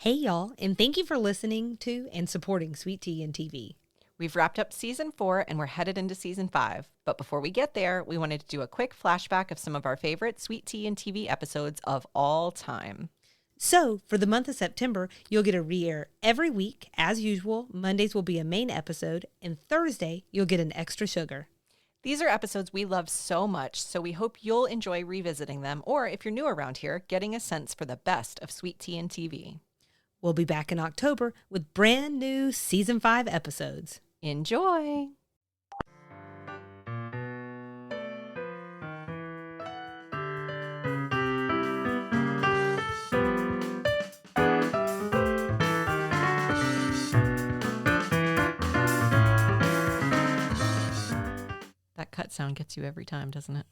Hey, y'all, and thank you for listening to and supporting Sweet Tea and TV. We've wrapped up season 4 and we're headed into season 5. But before we get there, we wanted to do a quick flashback of some of our favorite Sweet Tea and TV episodes of all time. So, for the month of September, you'll get a re-air every week. As usual, Mondays will be a main episode, and Thursday, you'll get an extra sugar. These are episodes we love so much, so we hope you'll enjoy revisiting them, or if you're new around here, getting a sense for the best of Sweet Tea and TV. We'll be back in October with brand new Season 5 episodes. Enjoy! That cut sound gets you every time, doesn't it?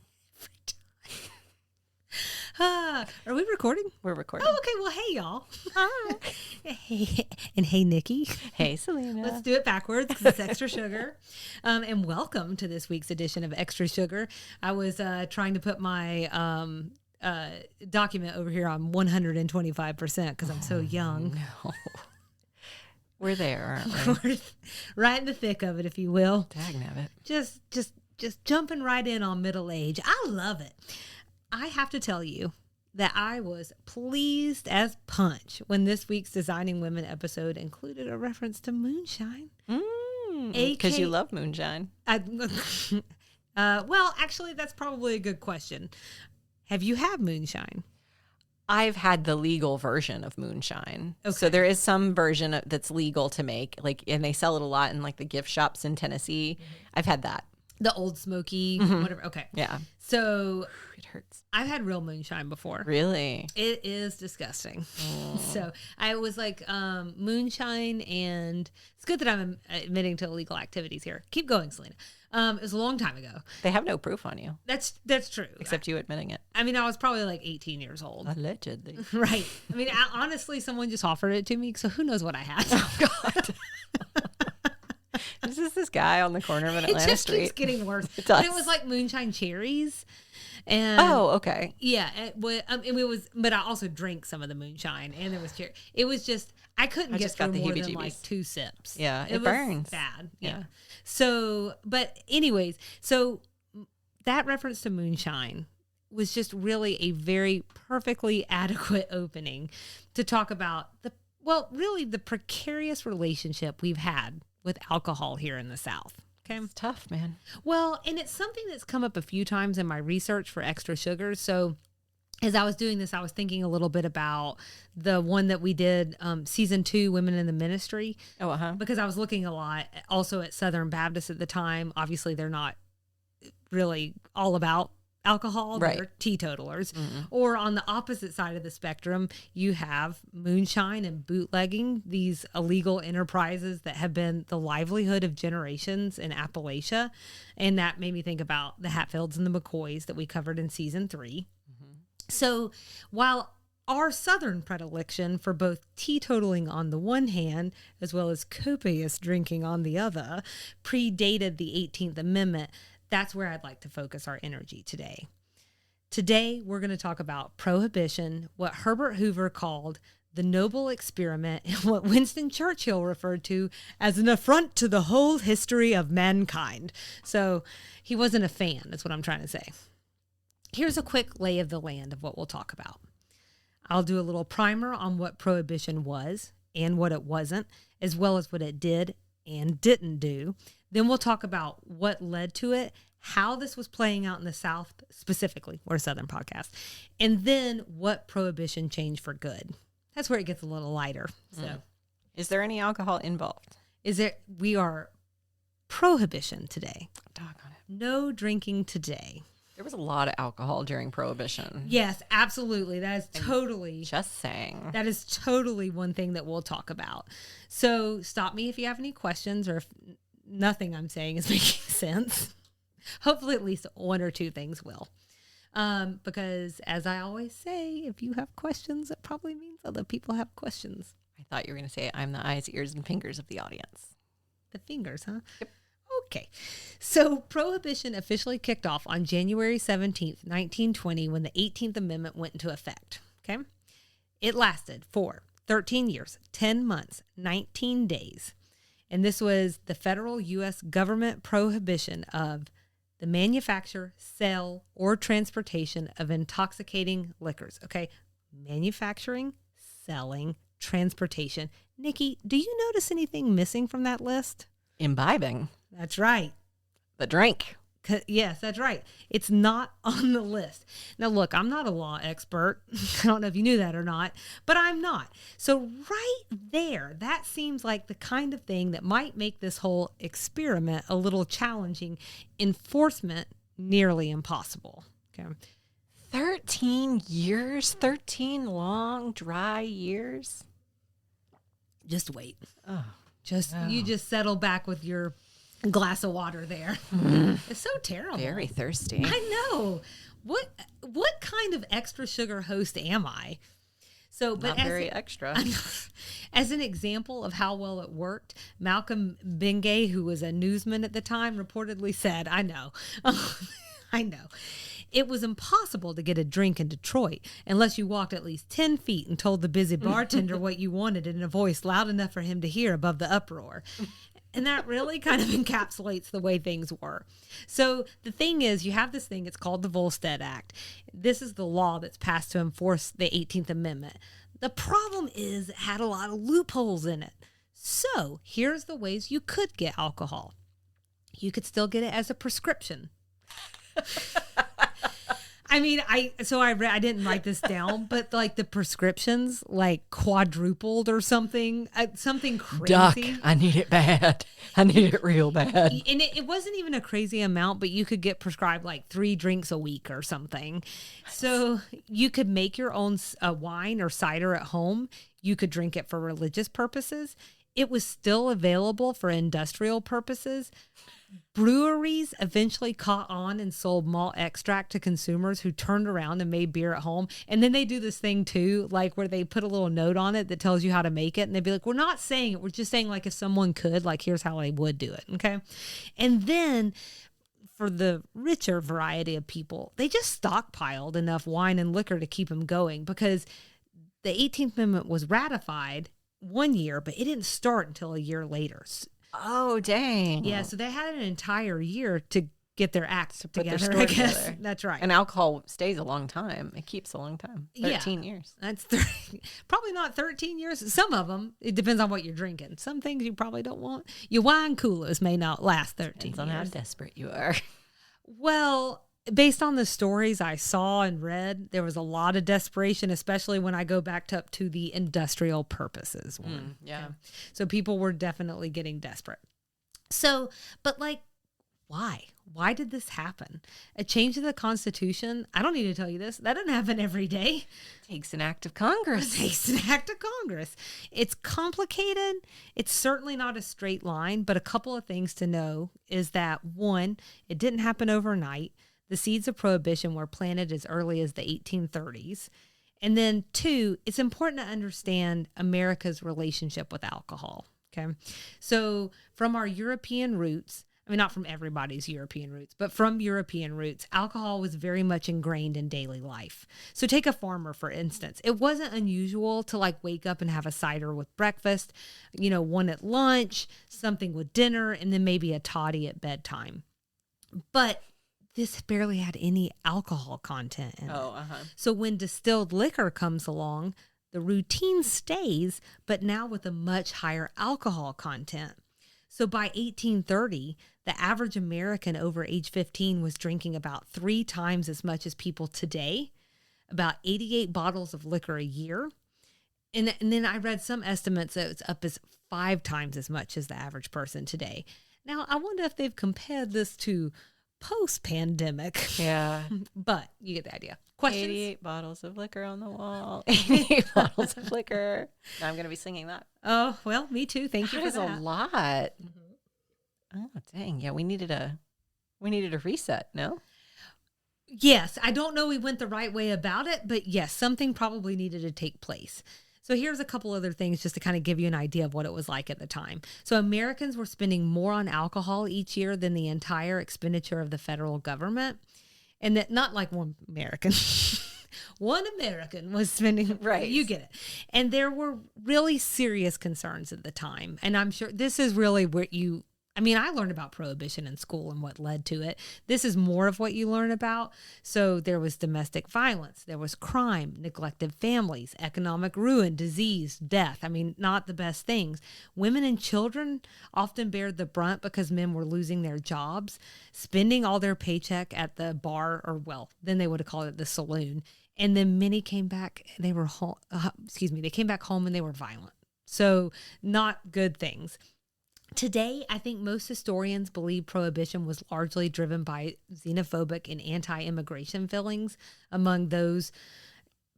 Are we recording? We're recording. Oh, okay. Well, hey, y'all. Hi. Hey, and hey, Nikki. Hey, Selena. Let's do it backwards because it's extra sugar. And welcome to this week's edition of Extra Sugar. I was trying to put my document over here on 125% because I'm so young. No. We're there, aren't we? We're right in the thick of it, if you will. Dagnabbit. Just jumping right in on middle age. I love it. I have to tell you that I was pleased as punch when this week's Designing Women episode included a reference to moonshine. Because you love moonshine. Well, actually, that's probably a good question. Have you had moonshine? I've had the legal version of moonshine. Okay. So there is some version that's legal to make, and they sell it a lot in the gift shops in Tennessee. I've had that. The Old Smoky, whatever. Okay. Yeah. So it hurts. I've had real moonshine before. Really? It is disgusting. So I was like, moonshine, and it's good that I'm admitting to illegal activities here. Keep going, Selena. It was a long time ago. They have no proof on you. That's true. Except you admitting it. I mean, I was probably like 18 years old. Allegedly. Right. I mean, honestly, someone just offered it to me, so who knows what I had. Oh, God. This is this guy on the corner of an Atlanta It just street. keeps getting worse. It does. But it was like moonshine cherries. And okay. Yeah. But I also drank some of the moonshine, and there was cherry. It was just, I couldn't get through more than like 2 sips. Yeah, it was burns. bad. Yeah. So, but anyways, so that reference to moonshine was just really a very perfectly adequate opening to talk about really the precarious relationship we've had with alcohol here in the South. Okay. It's tough, man. Well, and it's something that's come up a few times in my research for Extra Sugars. So as I was doing this, I was thinking a little bit about the one that we did, season 2, Women in the Ministry. Oh, uh-huh. Because I was looking a lot also at Southern Baptists at the time. Obviously, they're not really all about alcohol. Right. They're teetotalers. Mm-hmm. Or on the opposite side of the spectrum, you have moonshine and bootlegging, these illegal enterprises that have been the livelihood of generations in Appalachia. And that made me think about the Hatfields and the McCoys that we covered in season 3. Mm-hmm. So while our Southern predilection for both teetotaling on the one hand, as well as copious drinking on the other, predated the 18th Amendment, that's where I'd like to focus our energy today. Today, we're going to talk about Prohibition, what Herbert Hoover called the noble experiment, and what Winston Churchill referred to as an affront to the whole history of mankind. So he wasn't a fan, that's what I'm trying to say. Here's a quick lay of the land of what we'll talk about. I'll do a little primer on what Prohibition was and what it wasn't, as well as what it did and didn't do. Then we'll talk about what led to it, how this was playing out in the South specifically. We're a Southern podcast. And then what Prohibition changed for good. That's where it gets a little lighter. So, Is there any alcohol involved? We are Prohibition today. Doggone it. No drinking today. There was a lot of alcohol during Prohibition. Yes, absolutely. That is totally. Just saying. That is totally one thing that we'll talk about. So stop me if you have any questions or if nothing I'm saying is making sense. Hopefully at least one or two things will. Because as I always say, if you have questions, it probably means other people have questions. I thought you were going to say, I'm the eyes, ears, and fingers of the audience. The fingers, huh? Yep. Okay. So Prohibition officially kicked off on January 17th, 1920, when the 18th Amendment went into effect. Okay. It lasted for 13 years, 10 months, 19 days. And this was the federal U.S. government prohibition of the manufacture, sale, or transportation of intoxicating liquors. Okay, manufacturing, selling, transportation. Nikki, do you notice anything missing from that list? Imbibing. That's right. The drink. Yes, that's right. It's not on the list. Now, look, I'm not a law expert. I don't know if you knew that or not, but I'm not. So right there, that seems like the kind of thing that might make this whole experiment a little challenging. Enforcement, nearly impossible. Okay. 13 years? 13 long, dry years? Just wait. Oh, You just settle back with your glass of water there. It's so terrible. very thirsty. I know. What kind of extra sugar host am I? So, but Not very extra. As an example of how well it worked, Malcolm Bengay, who was a newsman at the time, reportedly said, I know. It was impossible to get a drink in Detroit unless you walked at least 10 feet and told the busy bartender what you wanted in a voice loud enough for him to hear above the uproar. And that really kind of encapsulates the way things were. So the thing is, you have this thing, it's called the Volstead Act. This is the law that's passed to enforce the 18th Amendment. The problem is it had a lot of loopholes in it. So here's the ways you could get alcohol. You could still get it as a prescription. I mean, I didn't write this down, but like the prescriptions like quadrupled or something crazy. Duck, I need it bad. I need it real bad. And it wasn't even a crazy amount, but you could get prescribed like 3 drinks a week or something. So you could make your own wine or cider at home. You could drink it for religious purposes. It was still available for industrial purposes. Breweries eventually caught on and sold malt extract to consumers who turned around and made beer at home. And then they do this thing too, like where they put a little note on it that tells you how to make it. And they'd be like, we're not saying it. We're just saying like if someone could, like here's how they would do it. Okay. And then for the richer variety of people, they just stockpiled enough wine and liquor to keep them going because the 18th Amendment was ratified one year, but it didn't start until a year later. Oh, dang. Yeah, so they had an entire year to get their acts together, their I story guess. together. That's right. And alcohol stays a long time. It keeps a long time. 13 years. That's probably not 13 years. Some of them, it depends on what you're drinking. Some things you probably don't want. Your wine coolers may not last 13 Depends on years. how desperate you are. Well, based on the stories I saw and read, there was a lot of desperation, especially when I go back up to the industrial purposes one. Yeah. Okay. So people were definitely getting desperate. So, but like, why? Why did this happen? A change in the Constitution? I don't need to tell you this. That doesn't happen every day. Takes an act of Congress. It takes an act of Congress. It's complicated. It's certainly not a straight line, but a couple of things to know is that one, it didn't happen overnight. The seeds of prohibition were planted as early as the 1830s. And then two, it's important to understand America's relationship with alcohol. Okay. So from our European roots, I mean, not from everybody's European roots, but from European roots, alcohol was very much ingrained in daily life. So take a farmer, for instance. It wasn't unusual to like wake up and have a cider with breakfast, one at lunch, something with dinner, and then maybe a toddy at bedtime. But this barely had any alcohol content in it. So when distilled liquor comes along, the routine stays, but now with a much higher alcohol content. So by 1830, the average American over age 15 was drinking about 3 times as much as people today, about 88 bottles of liquor a year. And then I read some estimates that it's up as 5 times as much as the average person today. Now, I wonder if they've compared this to post-pandemic. Yeah. But you get the idea. Questions? 88 bottles of liquor on the wall. 88 bottles of liquor. Now I'm going to be singing that. Oh, well, me too. Thank you for That is that. a lot. Mm-hmm. Oh, dang. Yeah, we needed a reset, no? Yes. I don't know we went the right way about it, but yes, something probably needed to take place. So here's a couple other things just to kind of give you an idea of what it was like at the time. So Americans were spending more on alcohol each year than the entire expenditure of the federal government. And that not like one American, one American was spending, Right. You get it. And there were really serious concerns at the time. And I'm sure this is really where I learned about Prohibition in school and what led to it. This is more of what you learn about. So there was domestic violence, there was crime, neglected families, economic ruin, disease, death. Not the best things. Women and children often bared the brunt because men were losing their jobs, spending all their paycheck at the bar, or then they would have called it the saloon. And then many came back, they were home, they came back home and they were violent. So not good things. Today, I think most historians believe Prohibition was largely driven by xenophobic and anti-immigration feelings among those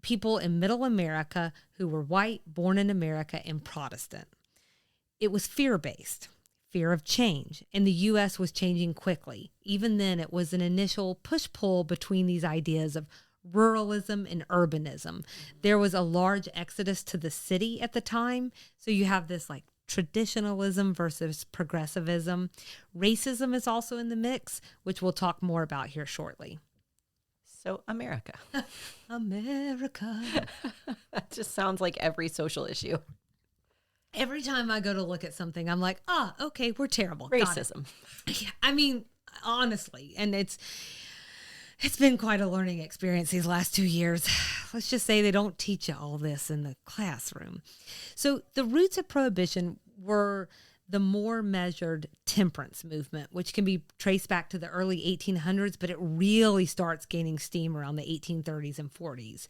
people in Middle America who were white, born in America, and Protestant. It was fear-based, fear of change, and the U.S. was changing quickly. Even then, it was an initial push-pull between these ideas of ruralism and urbanism. There was a large exodus to the city at the time, so you have this traditionalism versus progressivism. Racism is also in the mix, which we'll talk more about here shortly. So America. America. That just sounds like every social issue. Every time I go to look at something, I'm like, okay, we're terrible. Racism. Yeah, honestly, and it's been quite a learning experience these last 2 years. Let's just say they don't teach you all this in the classroom. So the roots of Prohibition were the more measured temperance movement, which can be traced back to the early 1800s, but it really starts gaining steam around the 1830s and 40s.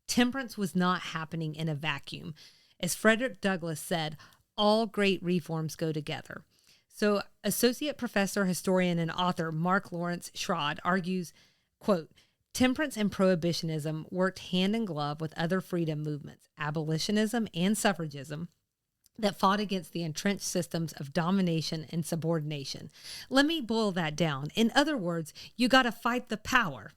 Temperance was not happening in a vacuum. As Frederick Douglass said, all great reforms go together. So Associate Professor, Historian, and author Mark Lawrence Schrod argues, quote, temperance and prohibitionism worked hand in glove with other freedom movements, abolitionism and suffragism, that fought against the entrenched systems of domination and subordination. Let me boil that down. In other words, you got to fight the power.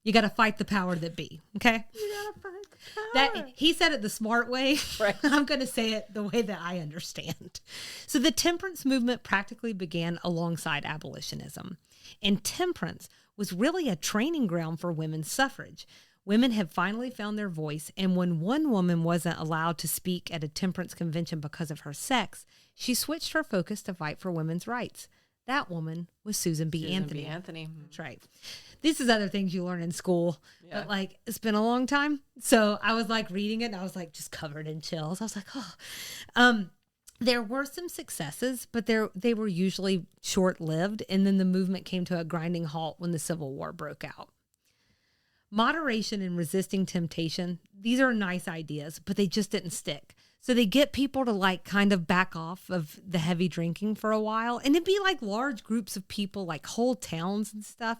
You got to fight the power that be, okay? You got to fight the power. He said it the smart way. Right. I'm going to say it the way that I understand. So the temperance movement practically began alongside abolitionism. And temperance was really a training ground for women's suffrage. Women had finally found their voice, and when one woman wasn't allowed to speak at a temperance convention because of her sex, she switched her focus to fight for women's rights. That woman was Susan B. Anthony. That's right. This is other things you learn in school, but it's been a long time. So I was reading it, and I was just covered in chills. I was like, oh. There were some successes, but they were usually short-lived, and then the movement came to a grinding halt when the Civil War broke out. Moderation and resisting temptation, these are nice ideas, but they just didn't stick. So they get people to kind of back off of the heavy drinking for a while, and it'd be large groups of people, whole towns and stuff.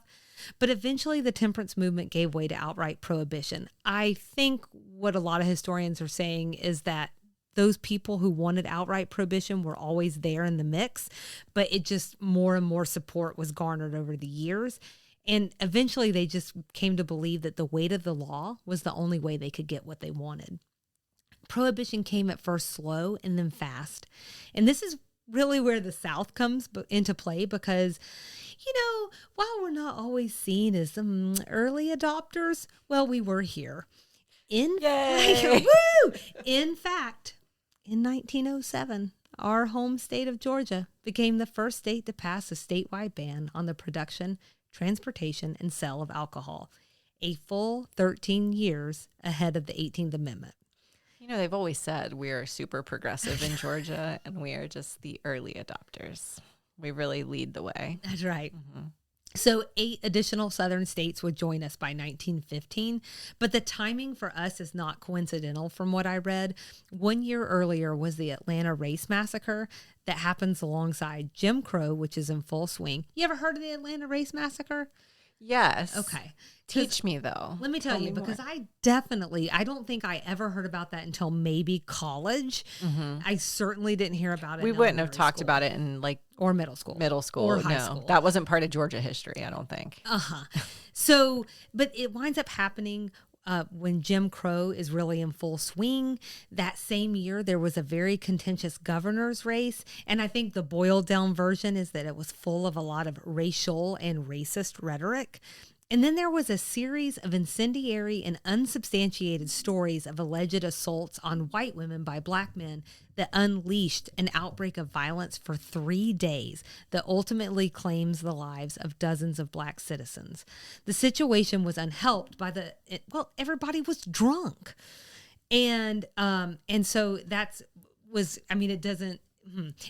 But eventually the temperance movement gave way to outright prohibition. I think what a lot of historians are saying is that those people who wanted outright prohibition were always there in the mix, but it just more and more support was garnered over the years. And eventually they just came to believe that the weight of the law was the only way they could get what they wanted. Prohibition came at first slow and then fast. And this is really where the South comes into play because, while we're not always seen as some early adopters, we were here. In fact, in 1907, our home state of Georgia became the first state to pass a statewide ban on the production, transportation, and sale of alcohol, a full 13 years ahead of the 18th Amendment. They've always said we're super progressive in Georgia, and we are just the early adopters. We really lead the way. That's right. Mm-hmm. So 8 additional Southern states would join us by 1915, but the timing for us is not coincidental from what I read. 1 year earlier was the Atlanta Race Massacre that happens alongside Jim Crow, which is in full swing. You ever heard of the Atlanta Race Massacre? Yes. Okay. Teach me, though. Let me tell you, because I don't think I ever heard about that until maybe college. Mm-hmm. I certainly didn't hear about it. We wouldn't have talked about it in or middle school. Or high school. That wasn't part of Georgia history, I don't think. So, but it winds up happening when Jim Crow is really in full swing. That same year, there was a very contentious governor's race. And I think the boiled down version is that it was full of a lot of racial and racist rhetoric. And then there was a series of incendiary and unsubstantiated stories of alleged assaults on white women by black men that unleashed an outbreak of violence for 3 days that ultimately claims the lives of dozens of black citizens. The situation was unhelped by everybody was drunk. And so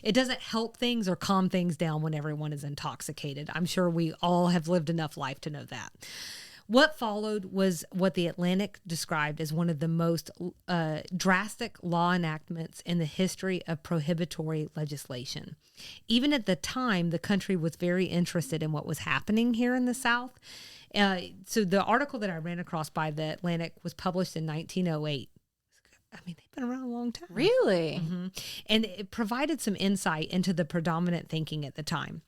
it doesn't help things or calm things down when everyone is intoxicated. I'm sure we all have lived enough life to know that. What followed was what the Atlantic described as one of the most drastic law enactments in the history of prohibitory legislation. Even at the time, the country was very interested in what was happening here in the South. So the article that I ran across by the Atlantic was published in 1908. I mean, they've been around a long time. Really? Mm-hmm. And it provided some insight into the predominant thinking at the time.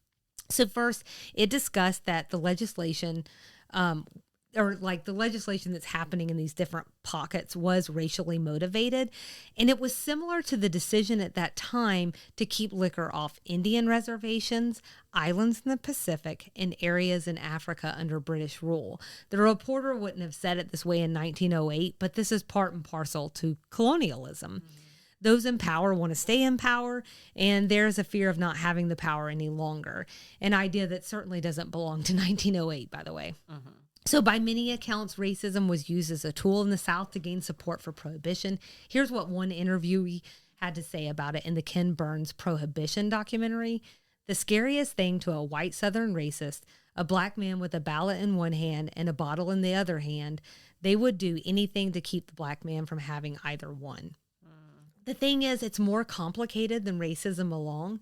So first, it discussed that the legislation, the legislation that's happening in these different pockets was racially motivated. And it was similar to the decision at that time to keep liquor off Indian reservations, islands in the Pacific, and areas in Africa under British rule. The reporter wouldn't have said it this way in 1908, but this is part and parcel to colonialism. Mm-hmm. Those in power want to stay in power, and there's a fear of not having the power any longer. An idea that certainly doesn't belong to 1908, by the way. Mm-hmm. So by many accounts, racism was used as a tool in the South to gain support for Prohibition. Here's what one interviewee had to say about it in the Ken Burns Prohibition documentary. The scariest thing to a white Southern racist, a black man with a ballot in one hand and a bottle in the other hand, they would do anything to keep the black man from having either one. The thing is, it's more complicated than racism alone.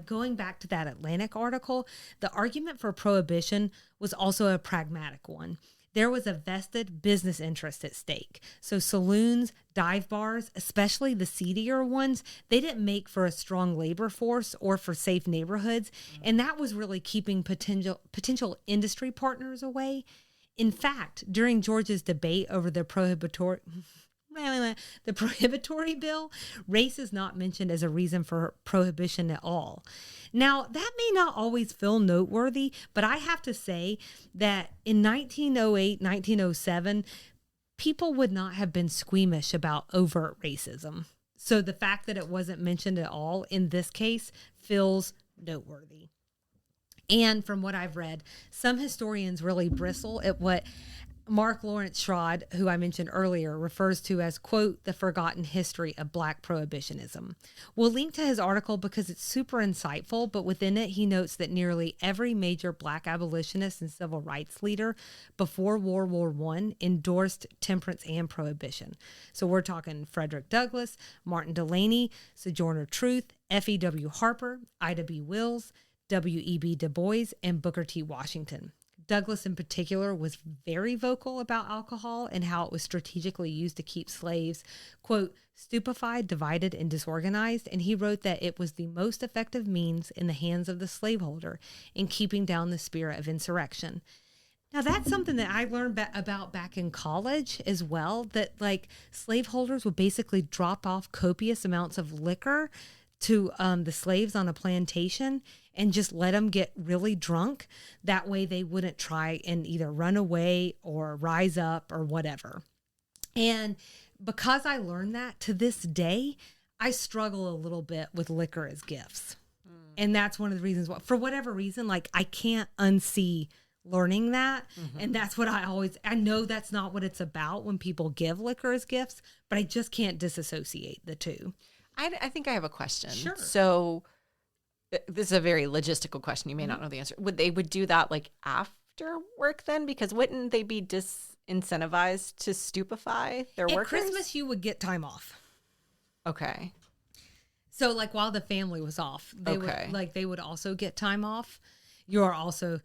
Going back to that Atlantic article, the argument for prohibition was also a pragmatic one. There was a vested business interest at stake. So saloons, dive bars, especially the seedier ones, they didn't make for a strong labor force or for safe neighborhoods. And that was really keeping potential industry partners away. In fact, during Georgia's debate over the prohibitory bill, race is not mentioned as a reason for prohibition at all. Now, that may not always feel noteworthy, but I have to say that in 1908, 1907, people would not have been squeamish about overt racism. So the fact that it wasn't mentioned at all in this case feels noteworthy. And from what I've read, some historians really bristle at what Mark Lawrence Schrod, who I mentioned earlier, refers to as, quote, the forgotten history of black prohibitionism. We'll link to his article because it's super insightful, but within it, he notes that nearly every major black abolitionist and civil rights leader before World War I endorsed temperance and prohibition. So we're talking Frederick Douglass, Martin Delany, Sojourner Truth, F.E.W. Harper, Ida B. Wills, W.E.B. Du Bois, and Booker T. Washington. Douglass in particular was very vocal about alcohol and how it was strategically used to keep slaves, quote, stupefied, divided, and disorganized. And he wrote that it was the most effective means in the hands of the slaveholder in keeping down the spirit of insurrection. Now, that's something that I learned about back in college as well, that like slaveholders would basically drop off copious amounts of liquor to the slaves on a plantation and just let them get really drunk. That way they wouldn't try and either run away or rise up or whatever. And because I learned that, to this day, I struggle a little bit with liquor as gifts. And that's one of the reasons why, for whatever reason, like I can't unsee learning that. Mm-hmm. And that's what I know that's not what it's about when people give liquor as gifts, but I just can't disassociate the two. I think I have a question. Sure. So this is a very logistical question. You may not know the answer. Would do that like after work then? Because wouldn't they be disincentivized to stupefy their workers? At Christmas, you would get time off. Okay. So like while the family was off, they would also get time off. You are also,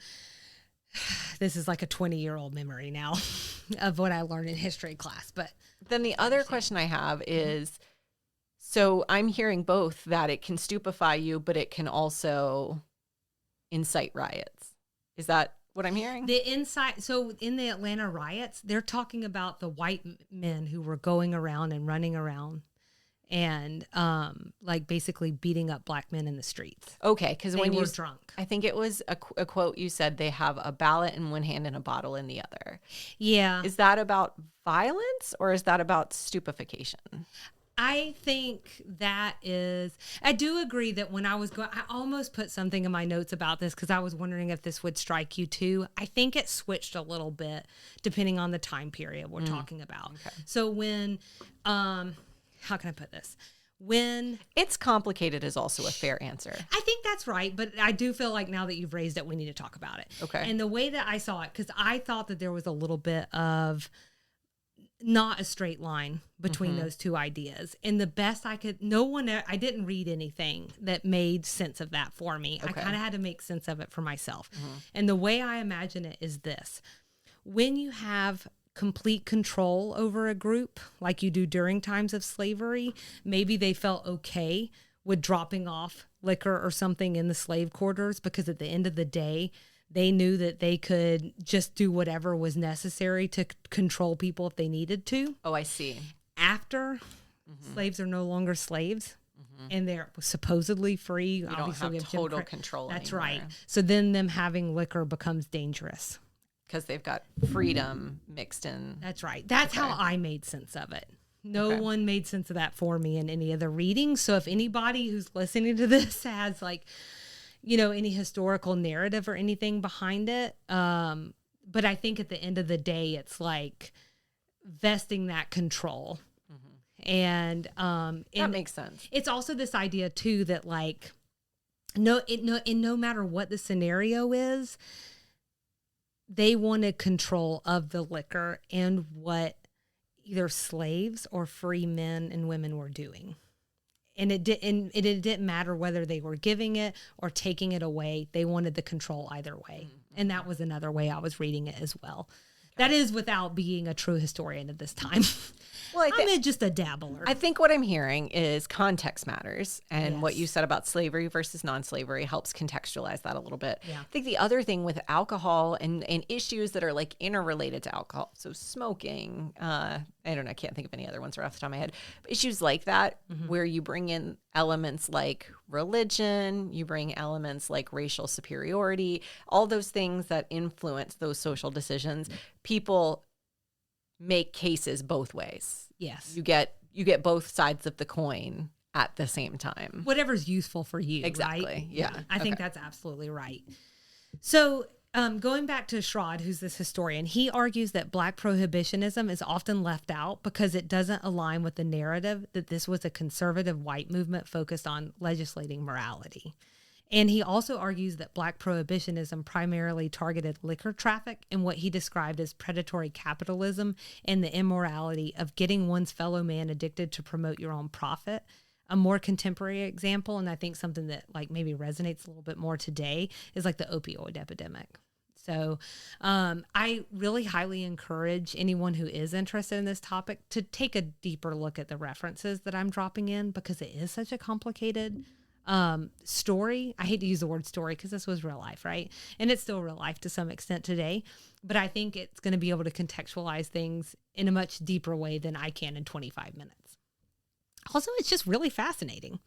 this is like a 20-year-old memory now of what I learned in history class. But then the other question I have is, so I'm hearing both that it can stupefy you, but it can also incite riots. Is that what I'm hearing? So in the Atlanta riots, they're talking about the white men who were going around and running around and like basically beating up black men in the streets. Okay, because when They you were drunk. I think it was a quote you said, they have a ballot in one hand and a bottle in the other. Yeah. Is that about violence or is that about stupefaction? I think that is, I do agree that when I was going, I almost put something in my notes about this because I was wondering if this would strike you too. I think it switched a little bit depending on the time period we're talking about. Okay. So when, how can I put this? When It's complicated is also a fair answer. I think that's right, but I do feel like now that you've raised it, we need to talk about it. Okay. And the way that I saw it, because I thought that there was a little bit of not a straight line between those two ideas. And the best I could, I didn't read anything that made sense of that for me. I Okay. kind of had to make sense of it for myself. And the way I imagine it is this: when you have complete control over a group, like you do during times of slavery, maybe they felt okay with dropping off liquor or something in the slave quarters because at the end of the day, they knew that they could just do whatever was necessary to control people if they needed to. Oh, I see. After slaves are no longer slaves and they're supposedly free. You don't have total control That's anymore. right. So then them having liquor becomes dangerous. Because they've got freedom mixed in. That's right. That's how I made sense of it. No one made sense of that for me in any of the readings. So if anybody who's listening to this has like, any historical narrative or anything behind it. But I think at the end of the day, it's like vesting that control. And That makes sense. it's also this idea too, that like, no matter what the scenario is, they wanted control of the liquor and what either slaves or free men and women were doing. And it didn't matter whether they were giving it or taking it away. They wanted the control either way. And that was another way I was reading it as well. That is without being a true historian at this time. Well, I'm just a dabbler. I think what I'm hearing is context matters. And what Yes. you said about slavery versus non-slavery helps contextualize that a little bit. Yeah. I think the other thing with alcohol and issues that are like interrelated to alcohol, so smoking, I don't know, I can't think of any other ones right off the top of my head. But issues like that, where you bring in elements like religion, you bring elements like racial superiority, all those things that influence those social decisions, people make cases both ways. Yes. You get both sides of the coin at the same time. Whatever's useful for you. Exactly. Right? Yeah. I think that's absolutely right. So going back to Schrod, who's this historian, he argues that Black prohibitionism is often left out because it doesn't align with the narrative that this was a conservative white movement focused on legislating morality. And he also argues that Black prohibitionism primarily targeted liquor traffic and what he described as predatory capitalism and the immorality of getting one's fellow man addicted to promote your own profit. A more contemporary example, and I think something that like maybe resonates a little bit more today, is like the opioid epidemic. So I really highly encourage anyone who is interested in this topic to take a deeper look at the references that I'm dropping in, because it is such a complicated story. I hate to use the word story because this was real life, right? And it's still real life to some extent today, but I think it's going to be able to contextualize things in a much deeper way than I can in 25 minutes. Also, it's just really fascinating.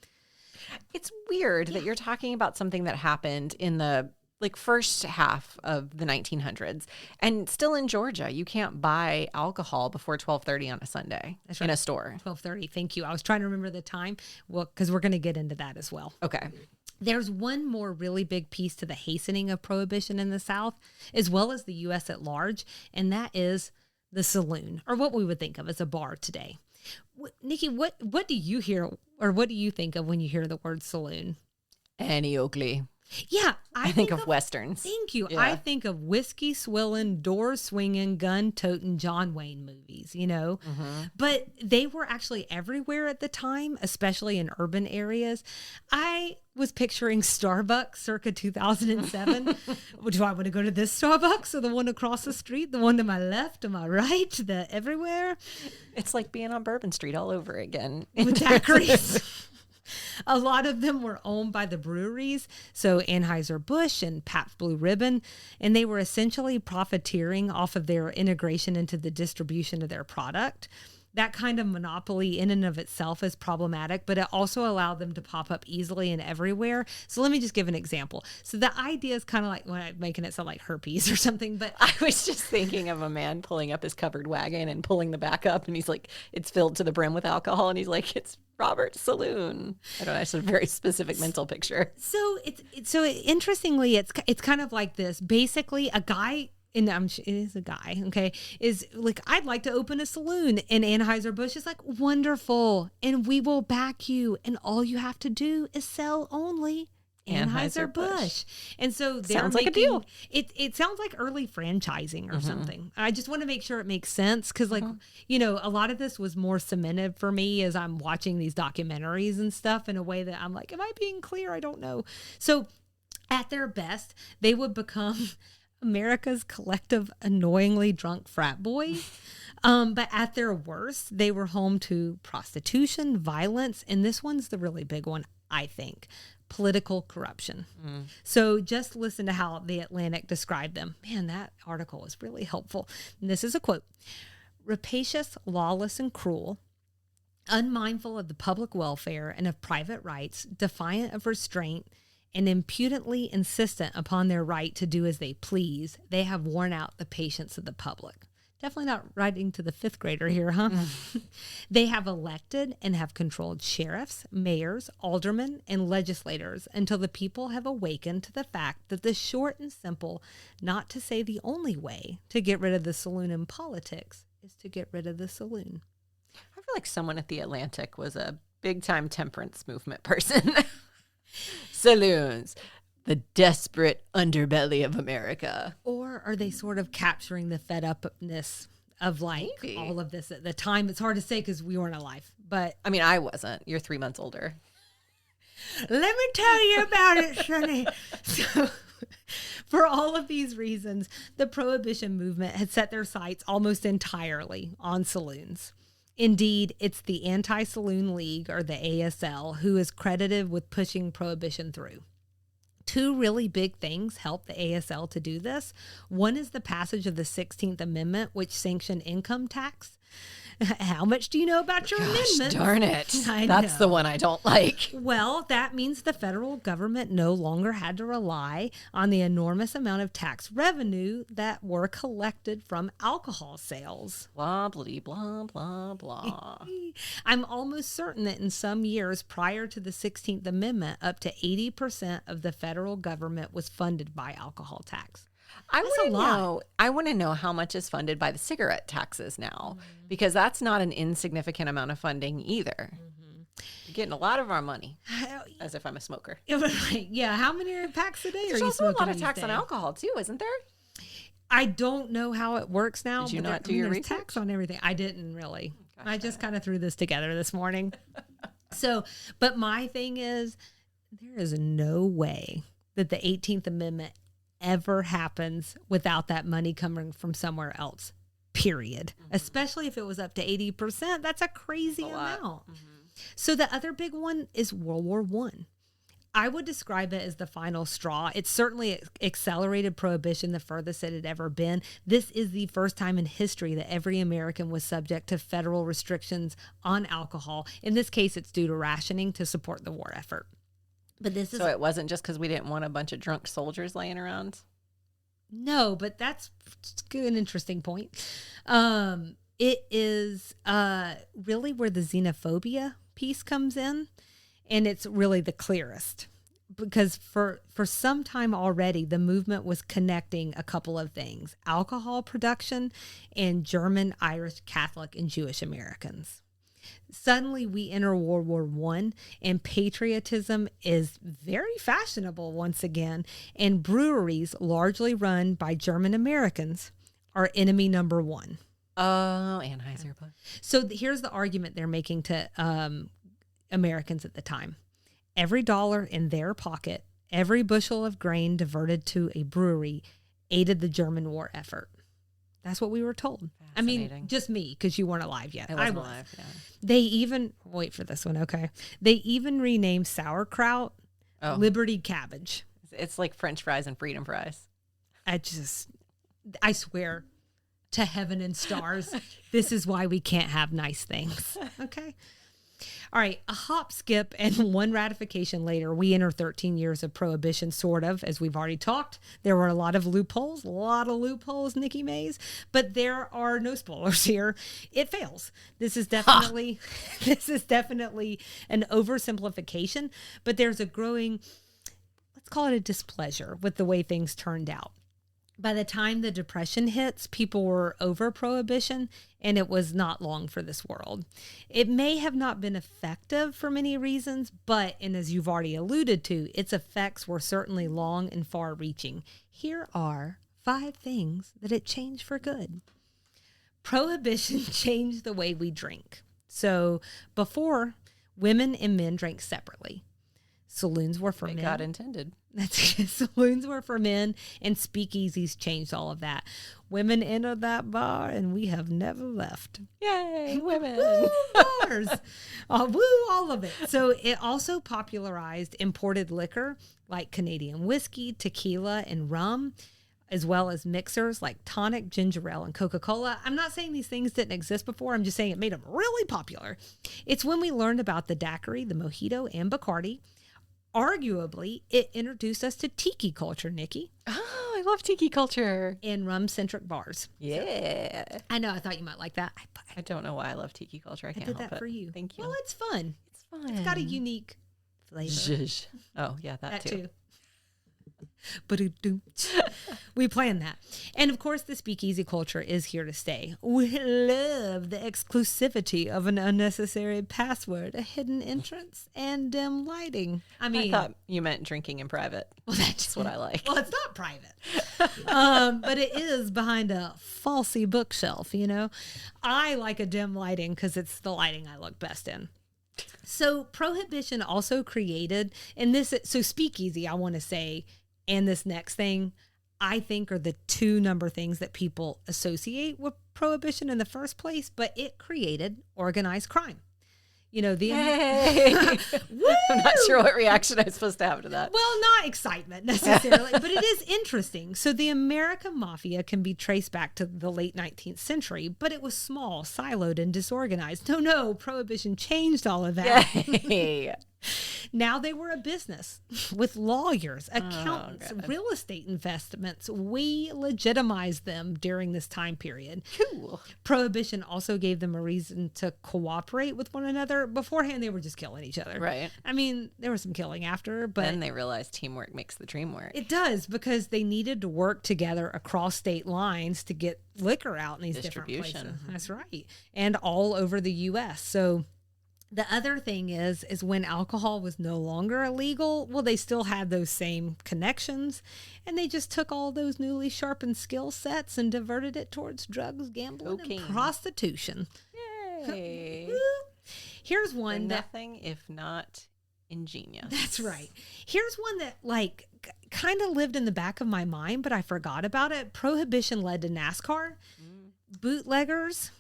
It's weird that you're talking about something that happened in the first half of the 1900s, and still in Georgia, you can't buy alcohol before 12:30 on a Sunday in a store. 12:30. Thank you. I was trying to remember the time. Well, because we're going to get into that as well. Okay. There's one more really big piece to the hastening of prohibition in the South, as well as the U.S. at large, and that is the saloon, or what we would think of as a bar today. Nikki, what do you hear, or what do you think of when you hear the word saloon? Annie Oakley. Yeah, I think of Westerns. Thank you. Yeah. I think of whiskey swilling, door swinging, gun toting John Wayne movies, But they were actually everywhere at the time, especially in urban areas. I was picturing Starbucks circa 2007. Do I want to go to this Starbucks or the one across the street, the one to my left, to my right, the everywhere? It's like being on Bourbon Street all over again. With daiquiris. A lot of them were owned by the breweries, so Anheuser-Busch and Pabst Blue Ribbon, and they were essentially profiteering off of their integration into the distribution of their product. that kind of monopoly in and of itself is problematic, but it also allowed them to pop up easily and everywhere. So let me just give an example. So the idea is kind of like, well, I'm making it sound like herpes or something, but I was just thinking of a man pulling up his covered wagon and pulling the back up, and he's like, it's filled to the brim with alcohol, and he's like, it's Robert's saloon. I don't know. It's a very specific mental picture. So interestingly, it's kind of like this. Basically, a guy, and it is a guy, okay, is like, I'd like to open a saloon. And Anheuser-Busch is like, wonderful. And we will back you. And all you have to do is sell only Anheuser-Busch. And so sounds like a deal. It sounds like early franchising or something. I just want to make sure it makes sense. Cause like, a lot of this was more cemented for me as I'm watching these documentaries and stuff in a way that I'm like, am I being clear? I don't know. So at their best, they would become America's collective annoyingly drunk frat boy. But at their worst, they were home to prostitution, violence, and this one's the really big one, I think, political corruption. So just listen to how The Atlantic described them. Man, that article was really helpful. And this is a quote: rapacious, lawless, and cruel, unmindful of the public welfare and of private rights, defiant of restraint, and impudently insistent upon their right to do as they please, they have worn out the patience of the public. Definitely not writing to the fifth grader here, huh? They have elected and have controlled sheriffs, mayors, aldermen, and legislators until the people have awakened to the fact that the short and simple, not to say the only way to get rid of the saloon in politics is to get rid of the saloon. I feel like someone at The Atlantic was a big-time temperance movement person. Saloons, the desperate underbelly of America. Or are they sort of capturing the fed upness of like Maybe. all of this at the time? It's hard to say because we weren't alive. But I mean, I wasn't. You're 3 months older. let me tell you about it, Sonny. So, for all of these reasons, the Prohibition movement had set their sights almost entirely on saloons. Indeed, it's the Anti-Saloon League, or the ASL, who is credited with pushing Prohibition through. Two really big things help the ASL to do this. One is the passage of the 16th Amendment, which sanctioned income tax. How much do you know about your amendment? Darn it. That's That's the one I don't like. Well, that means the federal government no longer had to rely on the enormous amount of tax revenue that were collected from alcohol sales. Blah, blah, blah, blah, blah. I'm almost certain that in some years prior to the 16th Amendment, up to 80% of the federal government was funded by alcohol tax. I want to know how much is funded by the cigarette taxes now, because that's not an insignificant amount of funding either. You're getting a lot of our money, as if I'm a smoker. Yeah, how many packs a day There's are you also smoking a lot of these tax on days? alcohol too, isn't there? I don't know how it works now. Did you but not do your there's research? tax on everything. I didn't really. Gosh, I just kind of threw this together this morning. But my thing is, there is no way that the 18th Amendment ever happens without that money coming from somewhere else, period. Especially if it was up to 80%. That's a crazy amount. So the other big one is World War I. I would describe it as the final straw. It certainly accelerated Prohibition the furthest it had ever been. This is the first time in history that every American was subject to federal restrictions on alcohol. In this case, it's due to rationing to support the war effort. But this is So it wasn't just because we didn't want a bunch of drunk soldiers laying around? No, but that's an interesting point. It is really where the xenophobia piece comes in, and it's really the clearest. Because for some time already, the movement was connecting a couple of things: alcohol production and German, Irish, Catholic, and Jewish Americans. Suddenly we enter World War I, and patriotism is very fashionable once again, and breweries largely run by German Americans are enemy number one. Oh, Anheuser-Busch. So here's the argument they're making to Americans at the time. Every dollar in their pocket, every bushel of grain diverted to a brewery aided the German war effort. That's what we were told. I mean, just me, because you weren't alive yet. I was alive, yeah. They even, wait for this one, okay. They even renamed sauerkraut Liberty Cabbage. It's like French fries and freedom fries. I swear, to heaven and stars. This is why we can't have nice things. Okay. All right, a hop, skip, and one ratification later, we enter 13 years of prohibition, sort of, as we've already talked. There were a lot of loopholes, Nikki Mays, but there are no spoilers here. It fails. This is definitely an oversimplification, but there's a growing, let's call it a displeasure with the way things turned out. By the time the Depression hits, people were over prohibition, and it was not long for this world. It may have not been effective for many reasons, but, and as you've already alluded to, its effects were certainly long and far-reaching. Here are 5 things that it changed for good. Prohibition changed the way we drink. So before, women and men drank separately. Saloons were for men. God intended. Saloons were for men, and speakeasies changed all of that. Women entered that bar, and we have never left. Yay, women. Woo, bars. Woo, all of it. So it also popularized imported liquor like Canadian whiskey, tequila, and rum, as well as mixers like tonic, ginger ale, and Coca-Cola. I'm not saying these things didn't exist before. I'm just saying it made them really popular. It's when we learned about the daiquiri, the mojito, and Bacardi. Arguably, it introduced us to tiki culture, Nikki. Oh, I love tiki culture. And rum-centric bars. Yeah. So, I know, I thought you might like that. I don't know why I love tiki culture. I can't help it. I did that for you. Thank you. Well, it's fun. It's fun. It's got a unique flavor. Zhuzh. Oh, yeah, that too. We planned that. And of course, the speakeasy culture is here to stay. We love the exclusivity of an unnecessary password, a hidden entrance, and dim lighting. I thought you meant drinking in private. Well, that's what I like. Well, it's not private. But it is behind a falsy bookshelf, you know. I like a dim lighting because it's the lighting I look best in. So Prohibition also created, so speakeasy, I want to say, and this next thing, I think are the 2 number things that people associate with Prohibition in the first place, but it created organized crime. You know, Yay. I'm not sure what reaction I'm supposed to have to that. Well, not excitement necessarily, but it is interesting. So the American Mafia can be traced back to the late 19th century, but it was small, siloed, and disorganized. No, Prohibition changed all of that. Yay. Now they were a business with lawyers, accountants, real estate investments. We legitimized them during this time period. Cool. Prohibition also gave them a reason to cooperate with one another. Beforehand, they were just killing each other. Right. I mean, there was some killing after, but then they realized teamwork makes the dream work. It does, because they needed to work together across state lines to get liquor out in these different places. Mm-hmm. That's right. And all over the U.S. So the other thing is when alcohol was no longer illegal, well, they still had those same connections, and they just took all those newly sharpened skill sets and diverted it towards drugs, gambling, and prostitution. Yay. Here's one nothing if not ingenious. That's right. Here's one that kind of lived in the back of my mind, but I forgot about it. Prohibition led to NASCAR. Bootleggers.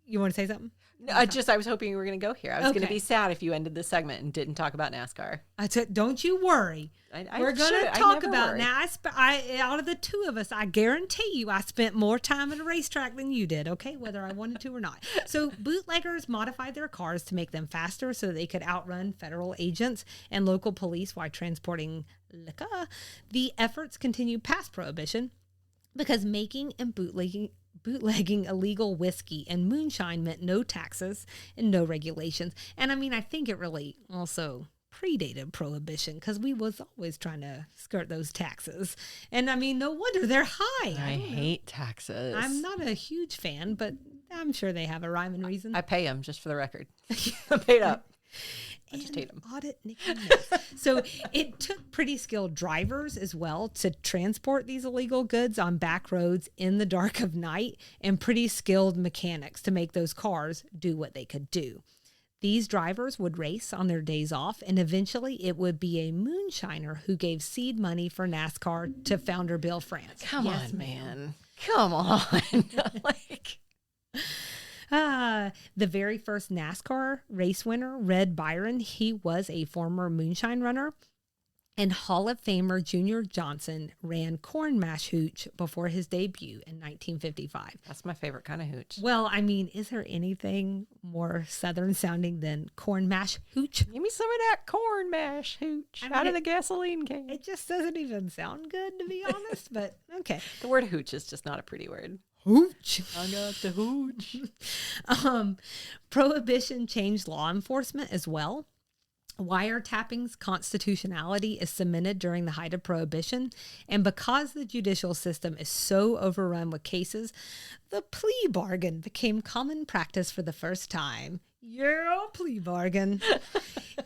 You want to say something? No, I was hoping you were going to go here. I was going to be sad if you ended this segment and didn't talk about NASCAR. I said, don't you worry. We're going to talk about now. Out of the 2 of us, I guarantee you I spent more time at a racetrack than you did, okay, whether I wanted to or not. So bootleggers modified their cars to make them faster so that they could outrun federal agents and local police while transporting liquor. The efforts continued past Prohibition because making and bootlegging illegal whiskey and moonshine meant no taxes and no regulations. And I think it really also predated Prohibition because we was always trying to skirt those taxes. And no wonder they're high. I hate taxes. I'm not a huge fan, but I'm sure they have a rhyme and reason. I pay them, just for the record. I'm paid up. I just hate them. Audit Nikki. So it took pretty skilled drivers as well to transport these illegal goods on back roads in the dark of night, and pretty skilled mechanics to make those cars do what they could do. These drivers would race on their days off, and eventually it would be a moonshiner who gave seed money for NASCAR to founder Bill France. Come on, man. Come on. The very first NASCAR race winner, Red Byron, he was a former moonshine runner. And Hall of Famer Junior Johnson ran Corn Mash Hooch before his debut in 1955. That's my favorite kind of hooch. Well, I mean, is there anything more Southern sounding than Corn Mash Hooch? Give me some of that corn mash hooch out of the gasoline can. It just doesn't even sound good, to be honest, but okay. The word hooch is just not a pretty word. Hooch. I got the hooch. Prohibition changed law enforcement as well. Wiretapping's constitutionality is cemented during the height of Prohibition, and because the judicial system is so overrun with cases, the plea bargain became common practice for the first time. Yeah, plea bargain.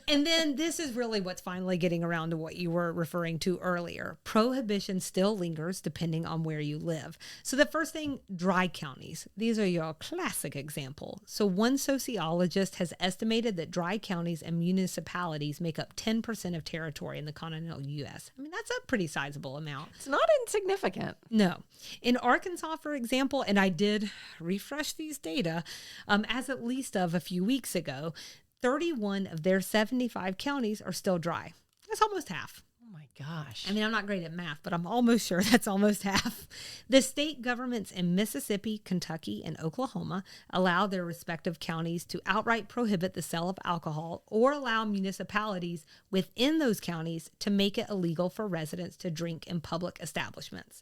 And then this is really what's finally getting around to what you were referring to earlier. Prohibition still lingers depending on where you live. So the first thing, dry counties. These are your classic example. So one sociologist has estimated that dry counties and municipalities make up 10% of territory in the continental U.S. I mean, that's a pretty sizable amount. It's not insignificant. No. In Arkansas, for example, and I did refresh these data as at least of a few weeks ago, 31 of their 75 counties are still dry. That's almost half. Oh my gosh. I mean, I'm not great at math, but I'm almost sure that's almost half. The state governments in Mississippi, Kentucky, and Oklahoma allow their respective counties to outright prohibit the sale of alcohol or allow municipalities within those counties to make it illegal for residents to drink in public establishments.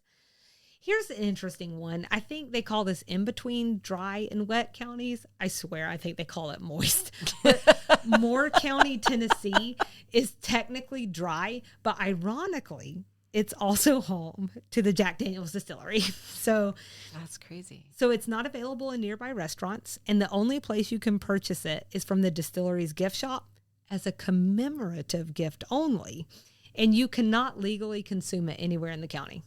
Here's an interesting one. I think they call this in between dry and wet counties. I swear, I think they call it moist. But Moore County, Tennessee is technically dry, but ironically, it's also home to the Jack Daniel's distillery. So that's crazy. So it's not available in nearby restaurants, and the only place you can purchase it is from the distillery's gift shop as a commemorative gift only, and you cannot legally consume it anywhere in the county.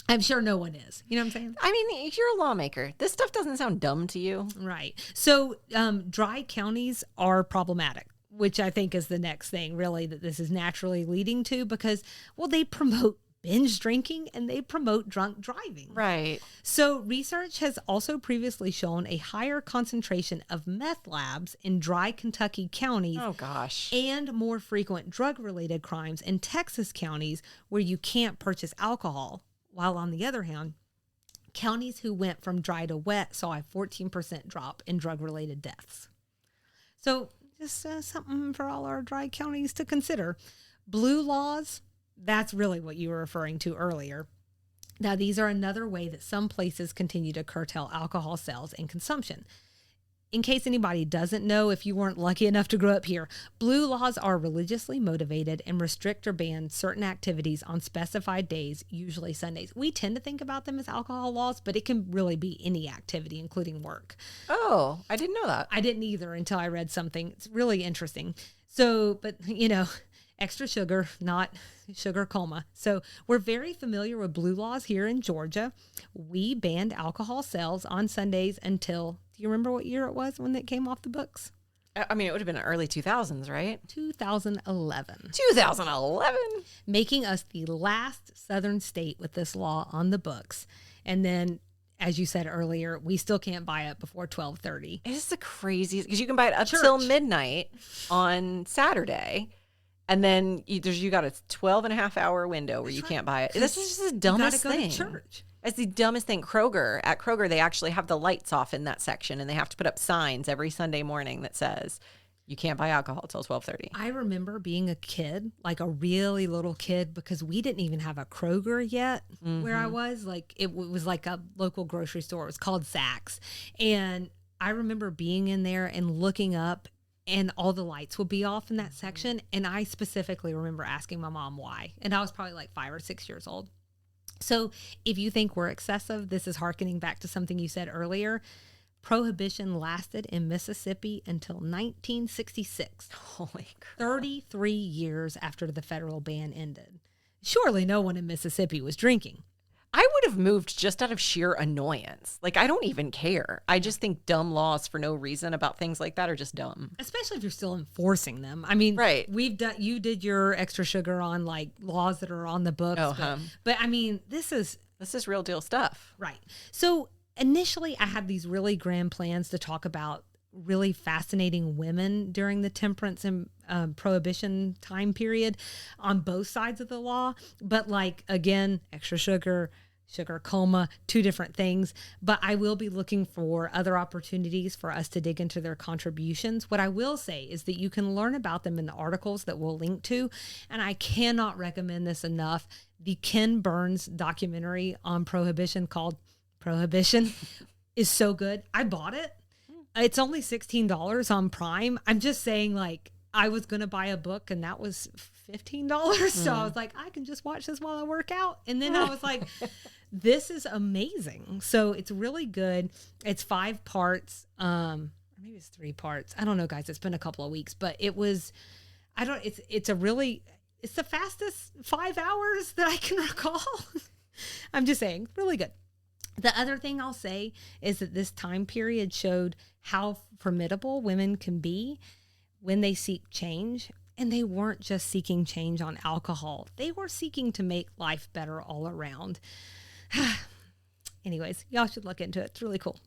I'm sure no one is. You know what I'm saying? I mean, you're a lawmaker. This stuff doesn't sound dumb to you. Right. So dry counties are problematic, which I think is the next thing, really, that this is naturally leading to because, well, they promote binge drinking and they promote drunk driving. Right. So research has also previously shown a higher concentration of meth labs in dry Kentucky counties. Oh, gosh. And more frequent drug-related crimes in Texas counties where you can't purchase alcohol. While on the other hand, counties who went from dry to wet saw a 14% drop in drug-related deaths. So just something for all our dry counties to consider. Blue laws, that's really what you were referring to earlier. Now, these are another way that some places continue to curtail alcohol sales and consumption. In case anybody doesn't know, if you weren't lucky enough to grow up here, blue laws are religiously motivated and restrict or ban certain activities on specified days, usually Sundays. We tend to think about them as alcohol laws, but it can really be any activity, including work. Oh, I didn't know that. I didn't either until I read something. It's really interesting. So, but you know, extra sugar, not sugar coma. So we're very familiar with blue laws here in Georgia. We banned alcohol sales on Sundays until, do you remember what year it was when it came off the books? I mean, it would have been early 2000s, right? 2011. 2011. Making us the last Southern state with this law on the books. And then, as you said earlier, we still can't buy it before 12:30. It is the craziest, because you can buy it up Church. till midnight on Saturday. And then you got a 12.5-hour window where you can't buy it. This is just the dumbest thing. You gotta go to church. It's the dumbest thing. At Kroger, they actually have the lights off in that section, and they have to put up signs every Sunday morning that says you can't buy alcohol till 12:30. I remember being a kid, like a really little kid, because we didn't even have a Kroger yet where I was. Like it was like a local grocery store. It was called Saks. And I remember being in there and looking up, and all the lights would be off in that section. And I specifically remember asking my mom why. And I was probably like 5 or 6 years old. So if you think we're excessive, this is hearkening back to something you said earlier. Prohibition lasted in Mississippi until 1966. Holy crap. 33 years after the federal ban ended. Surely no one in Mississippi was drinking. I would have moved just out of sheer annoyance. Like, I don't even care. I just think dumb laws for no reason about things like that are just dumb. Especially if you're still enforcing them. I mean, right. You did your extra sugar on like laws that are on the books. But I mean, this is real deal stuff. Right. So initially I had these really grand plans to talk about really fascinating women during the temperance and prohibition time period on both sides of the law. But like, again, extra sugar, coma, two different things. But I will be looking for other opportunities for us to dig into their contributions. What I will say is that you can learn about them in the articles that we'll link to. And I cannot recommend this enough. The Ken Burns documentary on Prohibition called Prohibition is so good. I bought it. It's only $16 on Prime. I'm just saying, like, I was going to buy a book and that was $15. So I was like, I can just watch this while I work out. And then I was like, this is amazing. So it's really good. It's 5 parts. Maybe it's 3 parts. I don't know, guys. It's been a couple of weeks, but it's the fastest 5 hours that I can recall. I'm just saying, really good. The other thing I'll say is that this time period showed how formidable women can be when they seek change. And they weren't just seeking change on alcohol. They were seeking to make life better all around. Anyways, y'all should look into it. It's really cool.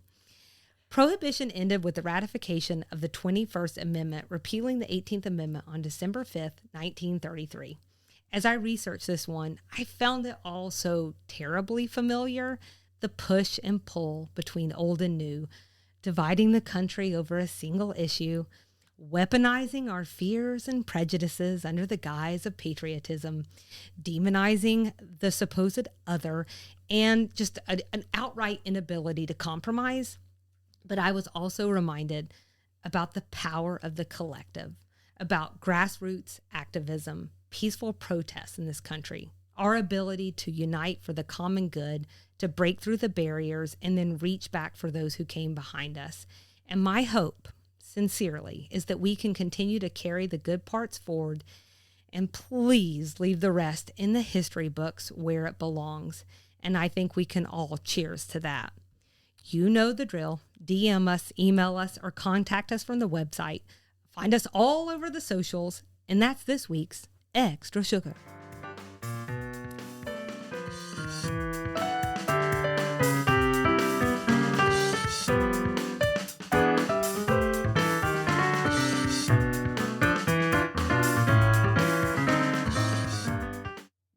Prohibition ended with the ratification of the 21st Amendment, repealing the 18th Amendment on December 5th, 1933. As I researched this one, I found it all so terribly familiar. The push and pull between old and new, dividing the country over a single issue, weaponizing our fears and prejudices under the guise of patriotism, demonizing the supposed other, and just an outright inability to compromise. But I was also reminded about the power of the collective, about grassroots activism, peaceful protests in this country, our ability to unite for the common good, to break through the barriers, and then reach back for those who came behind us. And my hope, sincerely, is that we can continue to carry the good parts forward and please leave the rest in the history books where it belongs. And I think we can all cheers to that. You know the drill. DM us, email us, or contact us from the website. Find us all over the socials. And that's this week's Extra Sugar.